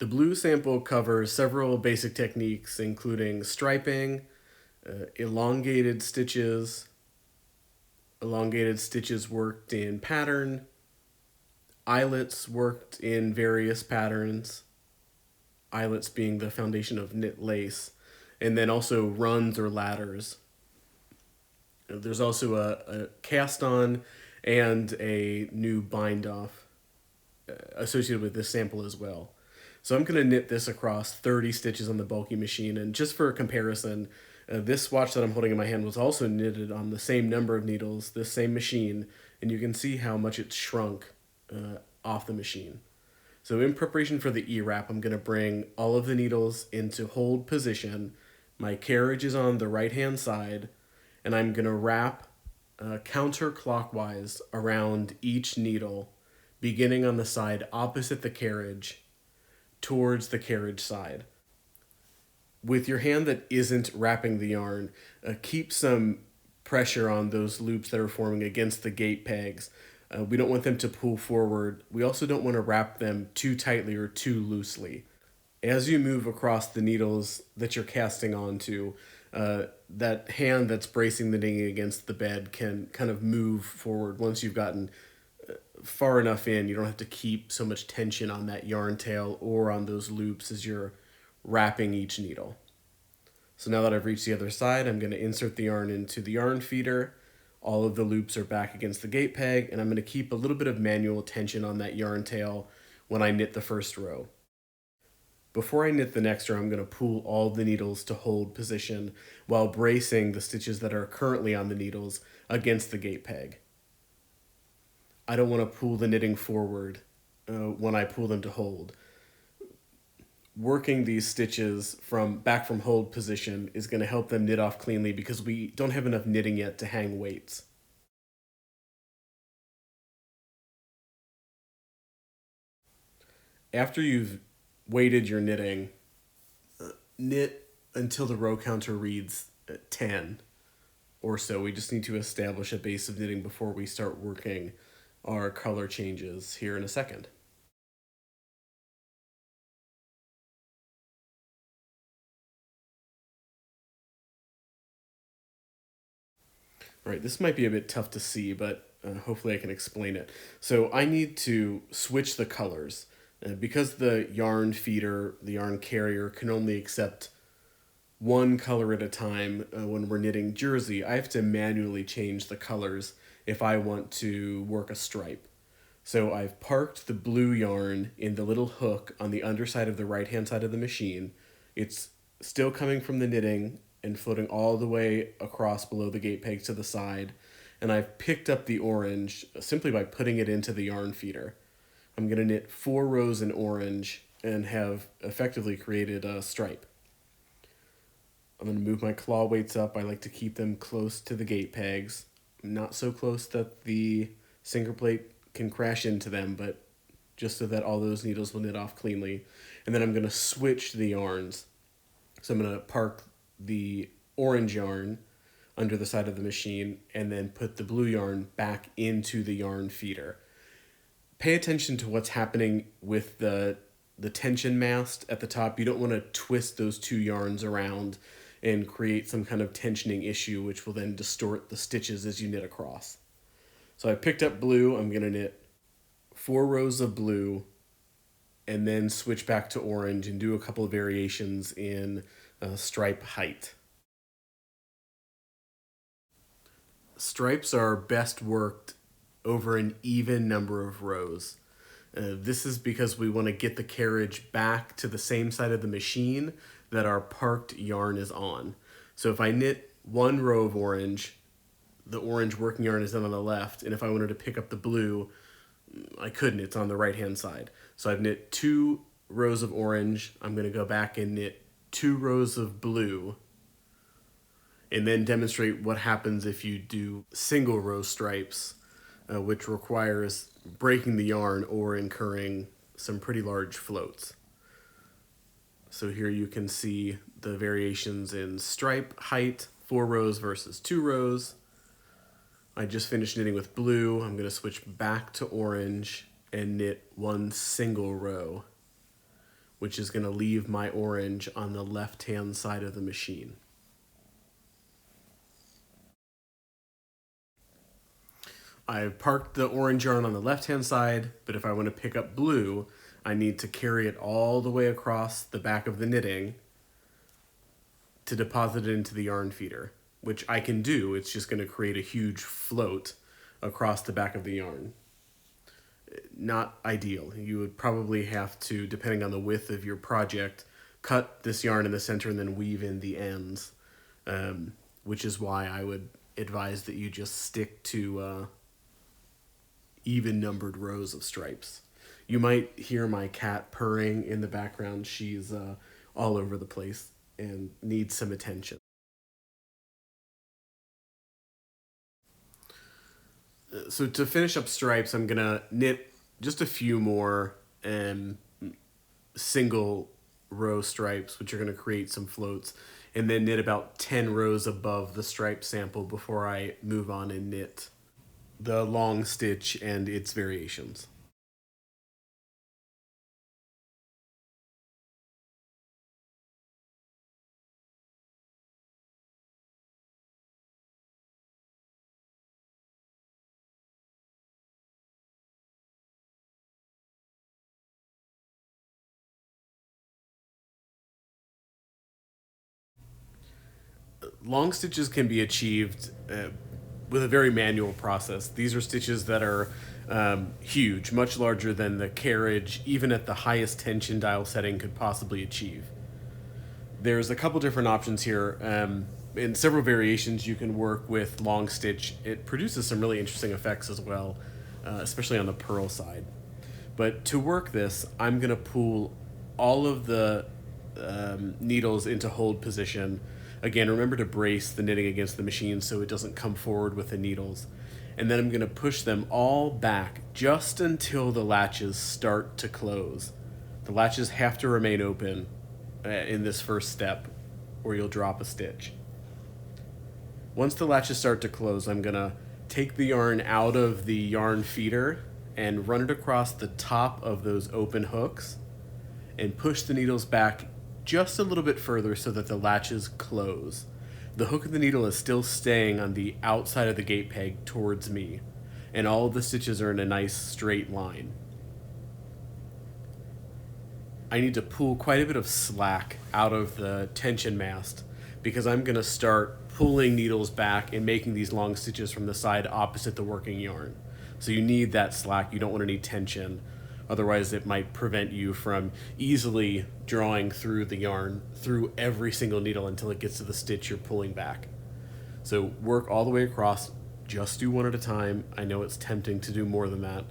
The blue sample covers several basic techniques, including striping, elongated stitches, worked in pattern, eyelets worked in various patterns, eyelets being the foundation of knit lace, and then also runs or ladders. There's also a cast on and a new bind off associated with this sample as well. So I'm going to knit this across 30 stitches on the bulky machine, and just for comparison, this swatch that I'm holding in my hand was also knitted on the same number of needles, this same machine, and you can see how much it's shrunk off the machine. So in preparation for the E-wrap, I'm going to bring all of the needles into hold position. My carriage is on the right-hand side, and I'm going to wrap counterclockwise around each needle, beginning on the side opposite the carriage, towards the carriage side. With your hand that isn't wrapping the yarn, keep some pressure on those loops that are forming against the gate pegs. We don't want them to pull forward. We also don't want to wrap them too tightly or too loosely. As you move across the needles that you're casting onto, that hand that's bracing the knitting against the bed can kind of move forward. Once you've gotten far enough in, you don't have to keep so much tension on that yarn tail or on those loops as you're wrapping each needle. So now that I've reached the other side, I'm going to insert the yarn into the yarn feeder. All of the loops are back against the gate peg, and I'm going to keep a little bit of manual tension on that yarn tail when I knit the first row. Before I knit the next row, I'm going to pull all the needles to hold position while bracing the stitches that are currently on the needles against the gate peg. I don't want to pull the knitting forward when I pull them to hold. Working these stitches back from hold position is going to help them knit off cleanly because we don't have enough knitting yet to hang weights. After you've weighted your knitting, knit until the row counter reads 10 or so. We just need to establish a base of knitting before we start working our color changes here in a second. All right, this might be a bit tough to see, but hopefully I can explain it. So I need to switch the colors. Because the yarn feeder, the yarn carrier, can only accept one color at a time when we're knitting jersey, I have to manually change the colors if I want to work a stripe. So I've parked the blue yarn in the little hook on the underside of the right-hand side of the machine. It's still coming from the knitting and floating all the way across below the gate pegs to the side. And I've picked up the orange simply by putting it into the yarn feeder. I'm going to knit 4 rows in orange and have effectively created a stripe. I'm going to move my claw weights up. I like to keep them close to the gate pegs. Not so close that the sinker plate can crash into them, but just so that all those needles will knit off cleanly. And then I'm going to switch the yarns. So I'm going to park the orange yarn under the side of the machine and then put the blue yarn back into the yarn feeder. Pay attention to what's happening with the tension mast at the top. You don't want to twist those two yarns around and create some kind of tensioning issue, which will then distort the stitches as you knit across. So I picked up blue. I'm going to knit 4 rows of blue and then switch back to orange and do a couple of variations in stripe height. Stripes are best worked over an even number of rows. This is because we want to get the carriage back to the same side of the machine that our parked yarn is on. So if I knit 1 row of orange, the orange working yarn is then on the left, and if I wanted to pick up the blue, I couldn't, it's on the right-hand side. So I've knit 2 rows of orange, I'm going to go back and knit 2 rows of blue, and then demonstrate what happens if you do single row stripes, which requires breaking the yarn or incurring some pretty large floats. So here you can see the variations in stripe height, 4 rows versus 2 rows. I just finished knitting with blue. I'm going to switch back to orange and knit 1 single row which is going to leave my orange on the left-hand side of the machine. I've parked the orange yarn on the left-hand side, but if I want to pick up blue, I need to carry it all the way across the back of the knitting to deposit it into the yarn feeder, which I can do. It's just going to create a huge float across the back of the yarn. Not ideal. You would probably have to, depending on the width of your project, cut this yarn in the center and then weave in the ends, which is why I would advise that you just stick to even numbered rows of stripes. You might hear my cat purring in the background. She's all over the place and needs some attention. So to finish up stripes, I'm gonna knit just a few more single row stripes, which are gonna create some floats, and then knit about 10 rows above the stripe sample before I move on and knit the long stitch and its variations. Long stitches can be achieved with a very manual process. These are stitches that are huge, much larger than the carriage, even at the highest tension dial setting, could possibly achieve. There's a couple different options here. In several variations, you can work with long stitch. It produces some really interesting effects as well, especially on the purl side. But to work this, I'm going to pull all of the needles into hold position. Again, remember to brace the knitting against the machine so it doesn't come forward with the needles. And then I'm going to push them all back just until the latches start to close. The latches have to remain open in this first step, or you'll drop a stitch. Once the latches start to close, I'm going to take the yarn out of the yarn feeder and run it across the top of those open hooks and push the needles back just a little bit further so that the latches close. The hook of the needle is still staying on the outside of the gate peg towards me, and all of the stitches are in a nice straight line. I need to pull quite a bit of slack out of the tension mast because I'm going to start pulling needles back and making these long stitches from the side opposite the working yarn. So you need that slack. You don't want any tension. Otherwise, it might prevent you from easily drawing through the yarn through every single needle until it gets to the stitch you're pulling back. So work all the way across. Just do one at a time. I know it's tempting to do more than that,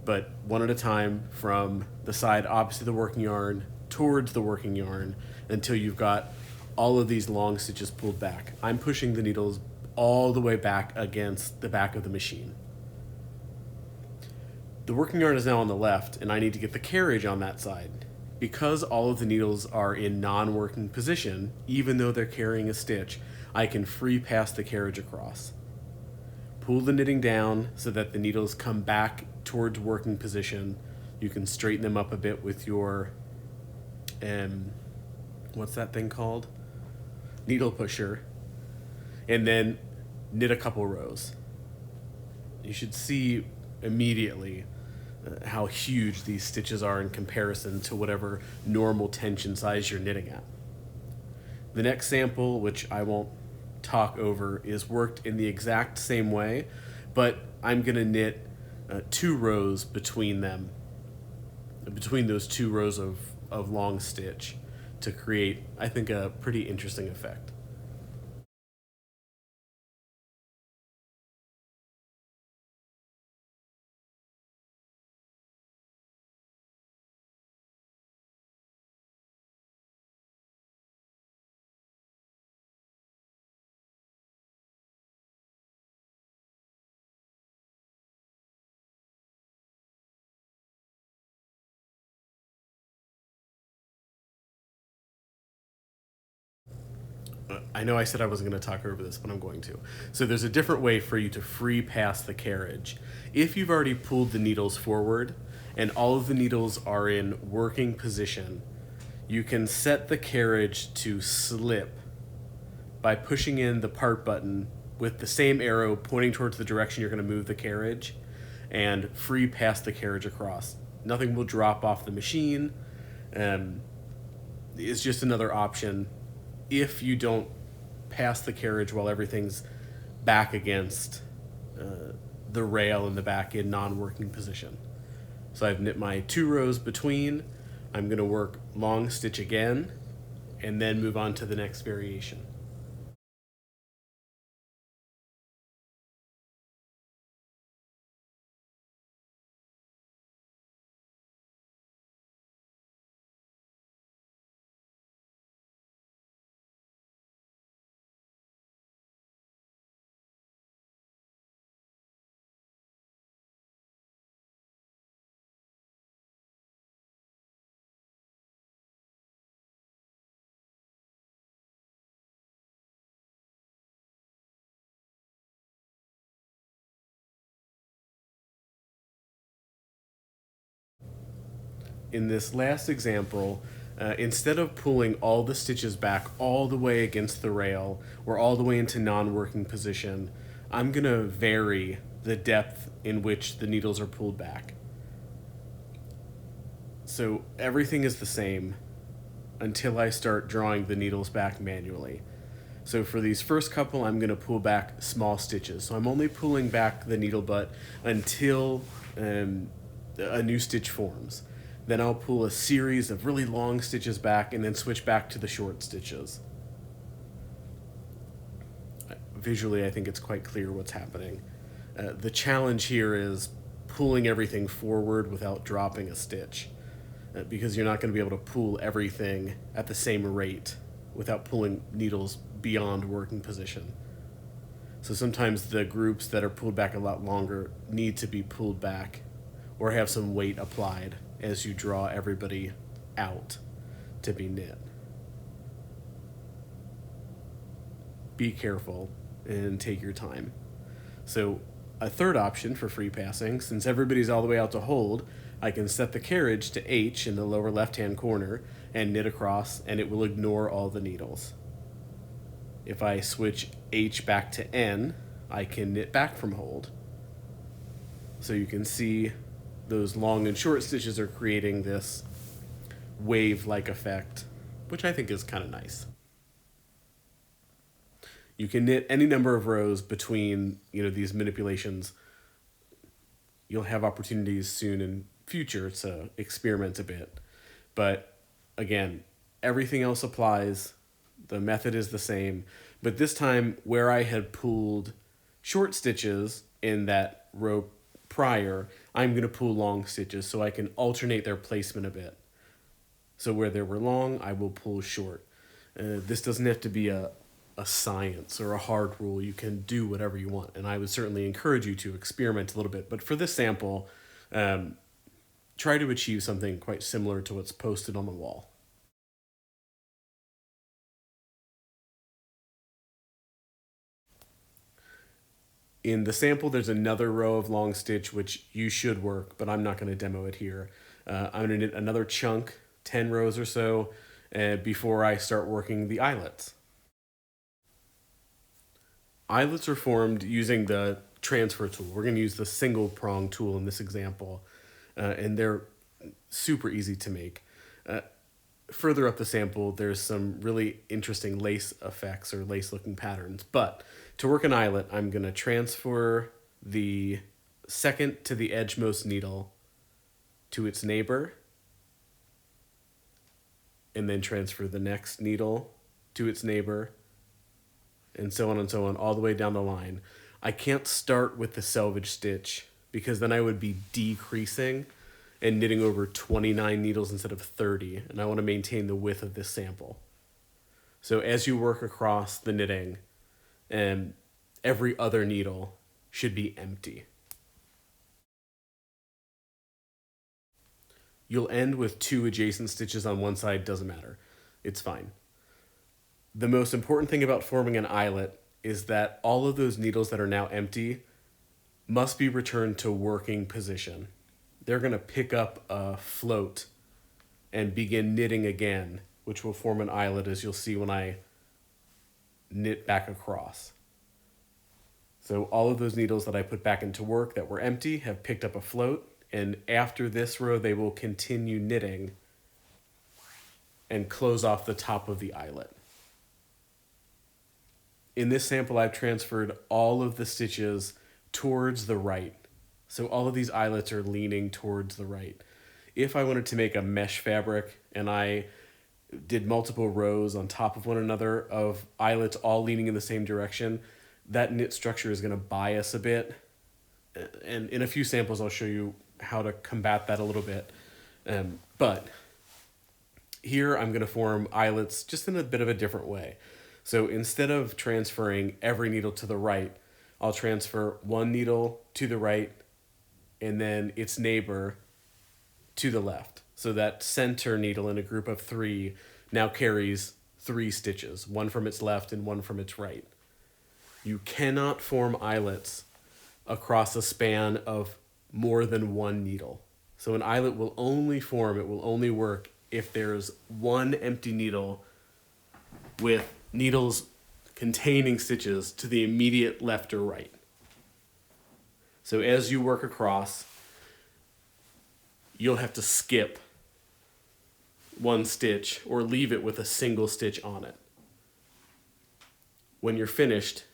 but one at a time from the side opposite the working yarn towards the working yarn until you've got all of these long stitches pulled back. I'm pushing the needles all the way back against the back of the machine. The working yarn is now on the left, and I need to get the carriage on that side. Because all of the needles are in non-working position, even though they're carrying a stitch, I can free pass the carriage across. Pull the knitting down so that the needles come back towards working position. You can straighten them up a bit with your, what's that thing called? Needle pusher. And then knit a couple rows. You should see immediately how huge these stitches are in comparison to whatever normal tension size you're knitting at. The next sample, which I won't talk over, is worked in the exact same way, but I'm going to knit 2 rows between them, between those 2 rows of long stitch to create, I think, a pretty interesting effect. I know I said I wasn't going to talk over this, but I'm going to. So there's a different way for you to free pass the carriage. If you've already pulled the needles forward and all of the needles are in working position, you can set the carriage to slip by pushing in the part button with the same arrow pointing towards the direction you're going to move the carriage, and free pass the carriage across. Nothing will drop off the machine. It's just another option if you don't pass the carriage while everything's back against the rail in the back in non-working position. So I've knit my 2 rows between. I'm going to work long stitch again and then move on to the next variation. In this last example, instead of pulling all the stitches back all the way against the rail or all the way into non-working position, I'm going to vary the depth in which the needles are pulled back. So everything is the same until I start drawing the needles back manually. So for these first couple, I'm going to pull back small stitches. So I'm only pulling back the needle butt until a new stitch forms. Then I'll pull a series of really long stitches back and then switch back to the short stitches. Visually, I think it's quite clear what's happening. The challenge here is pulling everything forward without dropping a stitch, because you're not going to be able to pull everything at the same rate without pulling needles beyond working position. So sometimes the groups that are pulled back a lot longer need to be pulled back or have some weight applied as you draw everybody out to be knit. Be careful and take your time. So a third option for free passing, since everybody's all the way out to hold, I can set the carriage to H in the lower left-hand corner and knit across, and it will ignore all the needles. If I switch H back to N, I can knit back from hold. So you can see those long and short stitches are creating this wave-like effect, which I think is kind of nice. You can knit any number of rows between, these manipulations. You'll have opportunities soon in future to experiment a bit. But again, everything else applies. The method is the same. But this time, where I had pulled short stitches in that row prior, I'm going to pull long stitches so I can alternate their placement a bit. So where they were long, I will pull short. This doesn't have to be a science or a hard rule. You can do whatever you want, and I would certainly encourage you to experiment a little bit. But for this sample, try to achieve something quite similar to what's posted on the wall. In the sample, there's another row of long stitch, which you should work, but I'm not going to demo it here. I'm going to knit another chunk, 10 rows or so, before I start working the eyelets. Eyelets are formed using the transfer tool. We're going to use the single prong tool in this example, and they're super easy to make. Further up the sample, there's some really interesting lace effects or lace looking patterns. But to work an eyelet, I'm going to transfer the second to the edgemost needle to its neighbor, and then transfer the next needle to its neighbor, and so on, all the way down the line. I can't start with the selvage stitch because then I would be decreasing and knitting over 29 needles instead of 30, and I want to maintain the width of this sample. So as you work across the knitting, every other needle should be empty. You'll end with 2 adjacent stitches on one side, doesn't matter. It's fine. The most important thing about forming an eyelet is that all of those needles that are now empty must be returned to working position. they're going to pick up a float and begin knitting again, which will form an eyelet, as you'll see when I knit back across. So all of those needles that I put back into work that were empty have picked up a float, and after this row they will continue knitting and close off the top of the eyelet. In this sample, I've transferred all of the stitches towards the right. So all of these eyelets are leaning towards the right. If I wanted to make a mesh fabric and I did multiple rows on top of one another of eyelets all leaning in the same direction, that knit structure is going to bias a bit. And in a few samples, I'll show you how to combat that a little bit. But here I'm going to form eyelets just in a bit of a different way. So instead of transferring every needle to the right, I'll transfer one needle to the right and then its neighbor to the left. So that center needle in a group of three now carries 3 stitches, one from its left and one from its right. You cannot form eyelets across a span of more than one needle. So an eyelet will only form, it will only work if there's one empty needle with needles containing stitches to the immediate left or right. So as you work across, you'll have to skip one stitch or leave it with a single stitch on it. When you're finished,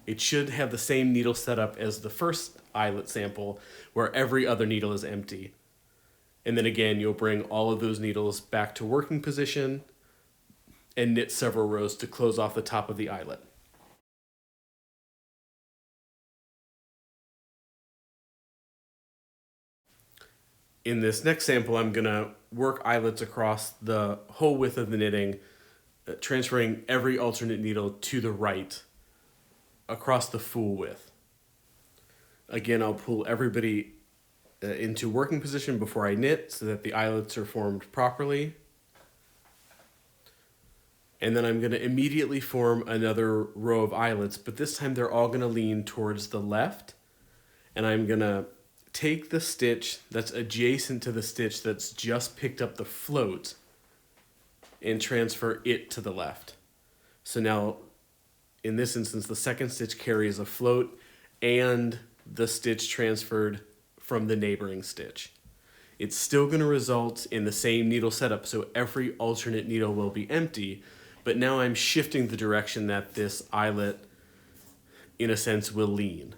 it should have the same needle setup as the first eyelet sample, where every other needle is empty. And then again, you'll bring all of those needles back to working position and knit several rows to close off the top of the eyelet. In this next sample, I'm going to work eyelets across the whole width of the knitting, transferring every alternate needle to the right across the full width. Again, I'll pull everybody into working position before I knit so that the eyelets are formed properly. And then I'm going to immediately form another row of eyelets, but this time they're all going to lean towards the left. And I'm going to take the stitch that's adjacent to the stitch that's just picked up the float and transfer it to the left. So now, in this instance, the second stitch carries a float and the stitch transferred from the neighboring stitch. It's still going to result in the same needle setup, so every alternate needle will be empty, but now I'm shifting the direction that this eyelet, in a sense, will lean.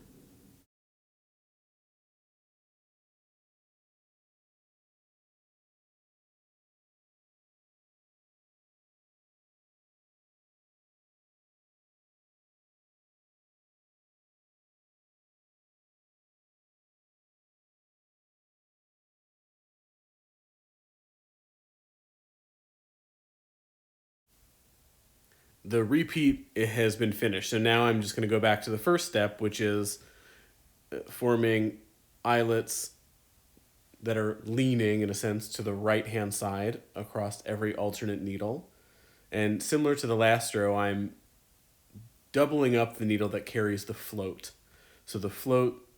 The repeat has been finished. So now I'm just going to go back to the first step, which is forming eyelets that are leaning, in a sense, to the right-hand side across every alternate needle. And similar to the last row, I'm doubling up the needle that carries the float. So the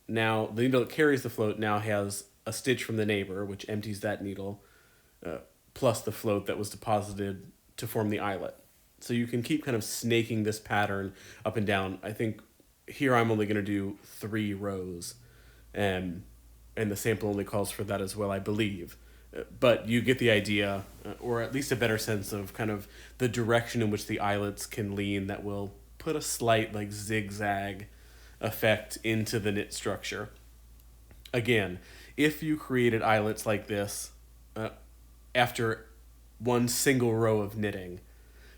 needle that carries the float now has a stitch from the neighbor, which empties that needle, plus the float that was deposited to form the eyelet. So you can keep kind of snaking this pattern up and down. I think here I'm only going to do 3 rows, and the sample only calls for that as well, I believe. But you get the idea, or at least a better sense of kind of the direction in which the eyelets can lean that will put a slight like zigzag effect into the knit structure. Again, if you created eyelets like this after one single row of knitting,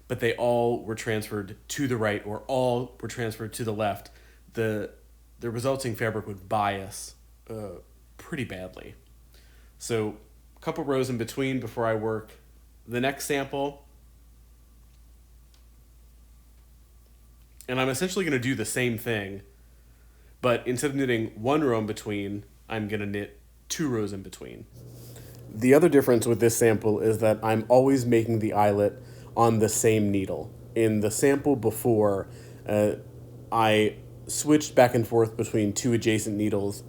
but they all were transferred to the right or all were transferred to the left, the resulting fabric would bias pretty badly. So a couple rows in between before I work the next sample. And I'm essentially going to do the same thing, but instead of knitting 1 row in between, I'm going to knit 2 rows in between. The other difference with this sample is that I'm always making the eyelet on the same needle. In the sample before, I switched back and forth between 2 adjacent needles,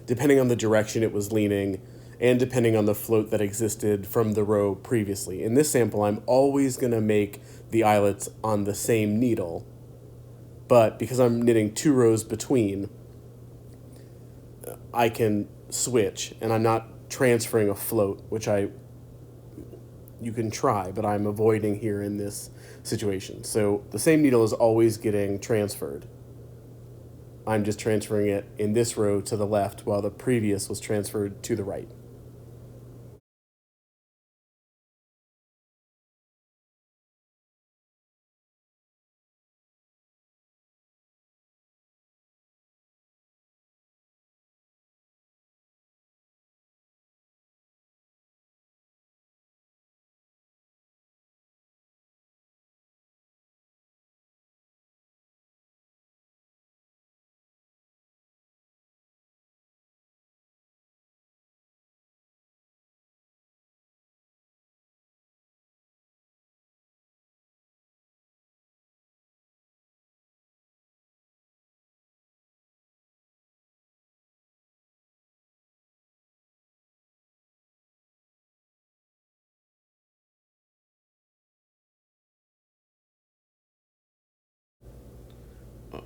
depending on the direction it was leaning, and depending on the float that existed from the row previously. In this sample, I'm always going to make the eyelets on the same needle, but because I'm knitting 2 rows between, I can switch, and I'm not transferring a float, which you can try, but I'm avoiding here in this situation. So the same needle is always getting transferred. I'm just transferring it in this row to the left while the previous was transferred to the right.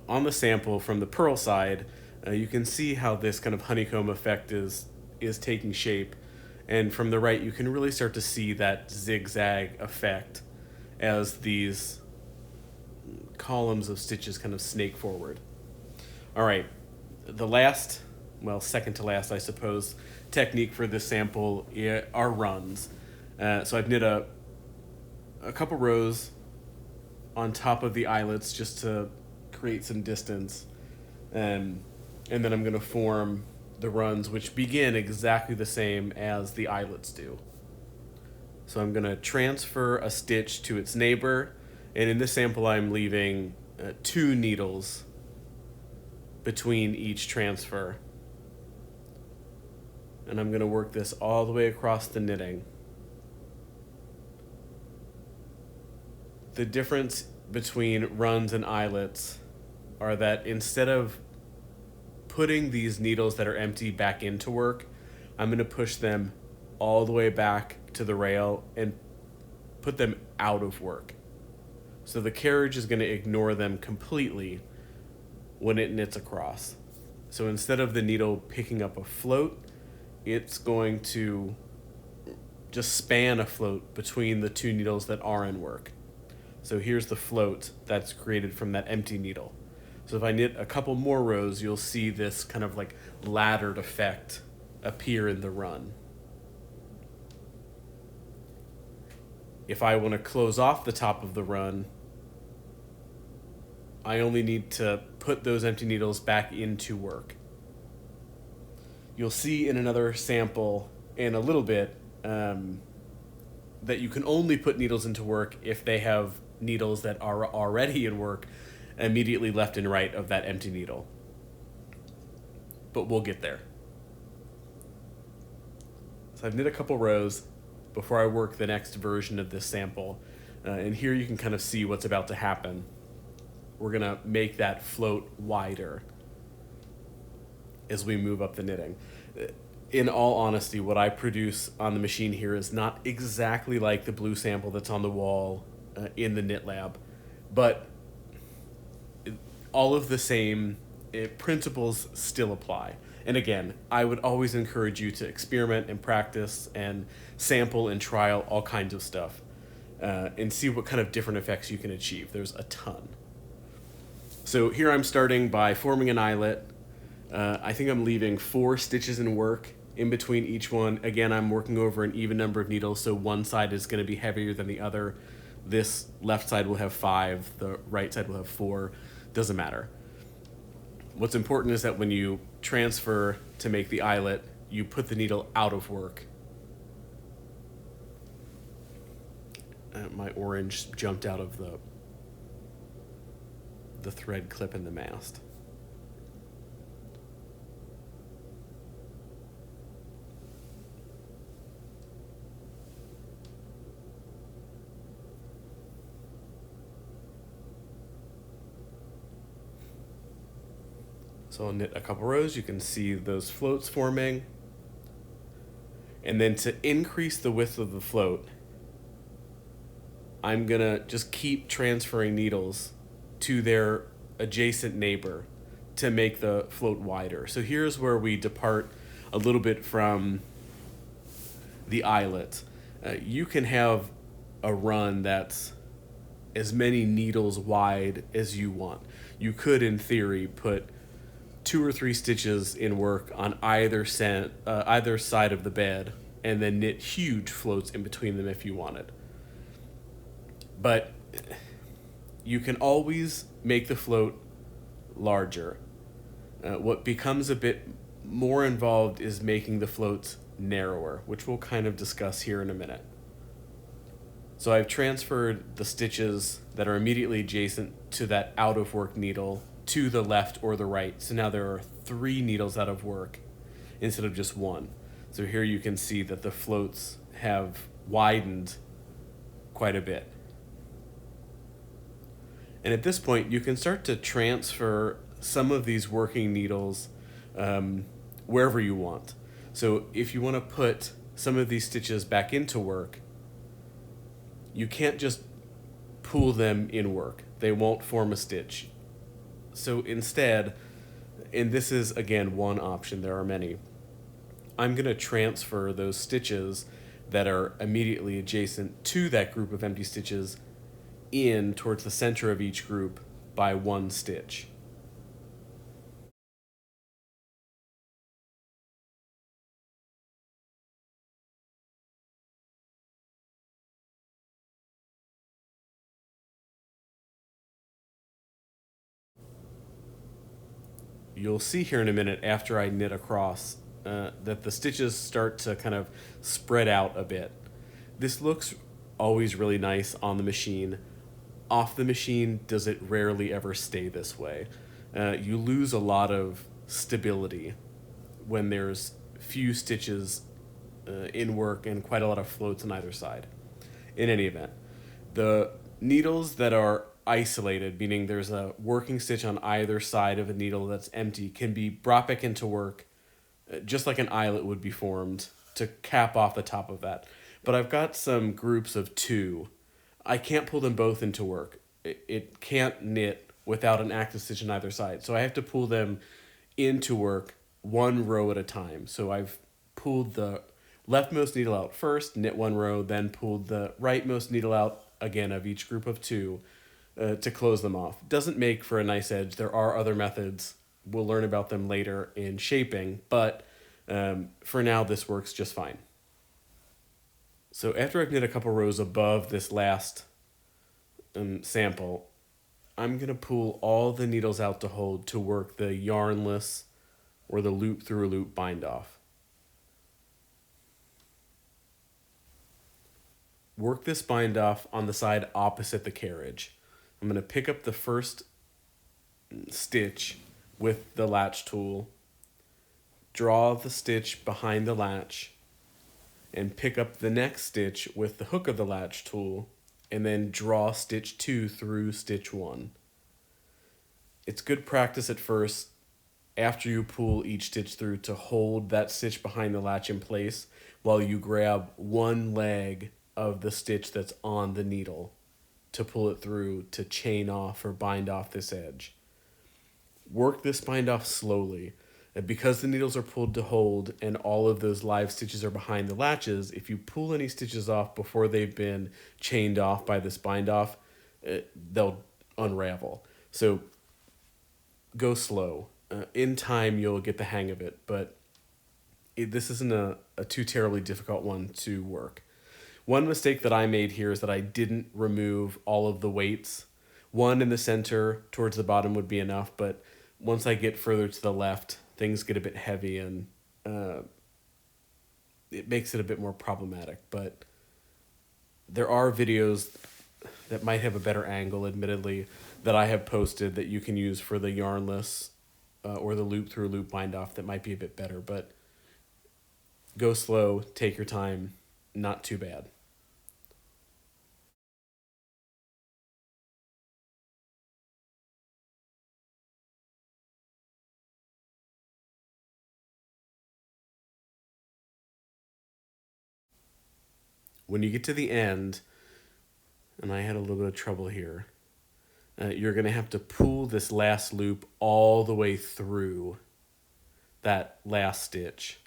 On the sample from the pearl side, you can see how this kind of honeycomb effect is taking shape. And from the right, you can really start to see that zigzag effect as these columns of stitches kind of snake forward. All right, the last, well, second to last, I suppose, technique for this sample are runs. So I've knit a couple rows on top of the eyelets just to create some distance. And then I'm going to form the runs, which begin exactly the same as the eyelets do. So I'm going to transfer a stitch to its neighbor, and in this sample I'm leaving 2 needles between each transfer. And I'm going to work this all the way across the knitting. The difference between runs and eyelets are that instead of putting these needles that are empty back into work, I'm going to push them all the way back to the rail and put them out of work. So the carriage is going to ignore them completely when it knits across. So instead of the needle picking up a float, it's going to just span a float between the 2 needles that are in work. So here's the float that's created from that empty needle. So if I knit a couple more rows, you'll see this kind of like laddered effect appear in the run. If I want to close off the top of the run, I only need to put those empty needles back into work. You'll see in another sample in a little bit that you can only put needles into work if they have needles that are already in work immediately left and right of that empty needle. But we'll get there. So I've knit a couple rows before I work the next version of this sample. And here you can kind of see what's about to happen. We're going to make that float wider as we move up the knitting. In all honesty, what I produce on the machine here is not exactly like the blue sample that's on the wall in the knit lab, but all of the same principles still apply. And again, I would always encourage you to experiment and practice and sample and trial all kinds of stuff and see what kind of different effects you can achieve. There's a ton. So here I'm starting by forming an eyelet. I think I'm leaving 4 stitches in work in between each one. Again, I'm working over an even number of needles, so one side is going to be heavier than the other. This left side will have 5, the right side will have 4. Doesn't matter. What's important is that when you transfer to make the eyelet, you put the needle out of work. My orange jumped out of the thread clip in the mast. So I'll knit a couple rows. You can see those floats forming. And then to increase the width of the float, I'm gonna just keep transferring needles to their adjacent neighbor to make the float wider. So here's where we depart a little bit from the eyelet. You can have a run that's as many needles wide as you want. You could, in theory, put 2 or 3 stitches in work on either side of the bed, and then knit huge floats in between them if you wanted. But you can always make the float larger. What becomes a bit more involved is making the floats narrower, which we'll kind of discuss here in a minute. So I've transferred the stitches that are immediately adjacent to that out of work needle to the left or the right. So now there are 3 needles out of work instead of just 1. So here you can see that the floats have widened quite a bit. And at this point, you can start to transfer some of these working needles wherever you want. So if you want to put some of these stitches back into work, you can't just pull them in work. They won't form a stitch. So instead, and this is again one option, there are many, I'm going to transfer those stitches that are immediately adjacent to that group of empty stitches in towards the center of each group by 1 stitch. You'll see here in a minute after I knit across that the stitches start to kind of spread out a bit. This looks always really nice on the machine. Off the machine, does it rarely ever stay this way. You lose a lot of stability when there's few stitches in work and quite a lot of floats on either side. In any event, the needles that are isolated, meaning there's a working stitch on either side of a needle that's empty, can be brought back into work just like an eyelet would be formed to cap off the top of that. But I've got some groups of 2. I can't pull them both into work. It can't knit without an active stitch on either side. So I have to pull them into work 1 row at a time. So I've pulled the leftmost needle out first, knit 1 row, then pulled the rightmost needle out again of each group of 2 to close them off. Doesn't make for a nice edge. There are other methods. We'll learn about them later in shaping, but for now this works just fine. So after I've knit a couple rows above this last sample, I'm going to pull all the needles out to hold to work the yarnless or the loop through a loop bind off. Work this bind off on the side opposite the carriage. I'm going to pick up the first stitch with the latch tool, draw the stitch behind the latch, and pick up the next stitch with the hook of the latch tool, and then draw stitch 2 through stitch 1. It's good practice at first, after you pull each stitch through, to hold that stitch behind the latch in place while you grab one leg of the stitch that's on the needle to pull it through to chain off or bind off this edge. Work this bind off slowly. And because the needles are pulled to hold and all of those live stitches are behind the latches, if you pull any stitches off before they've been chained off by this bind off, they'll unravel. So go slow. In time, you'll get the hang of it, but this isn't a too terribly difficult one to work. One mistake that I made here is that I didn't remove all of the weights. One in the center towards the bottom would be enough, but once I get further to the left, things get a bit heavy and it makes it a bit more problematic. But there are videos that might have a better angle, admittedly, that I have posted that you can use for the yarnless or the loop through loop bind off that might be a bit better. But go slow, take your time, not too bad. when you get to the end, and I had a little bit of trouble here, you're going to have to pull this last loop all the way through that last stitch.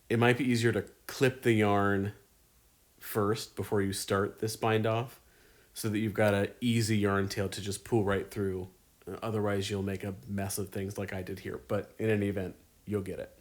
It might be easier to clip the yarn first before you start this bind off so that you've got an easy yarn tail to just pull right through. Otherwise, you'll make a mess of things like I did here. But in any event, you'll get it.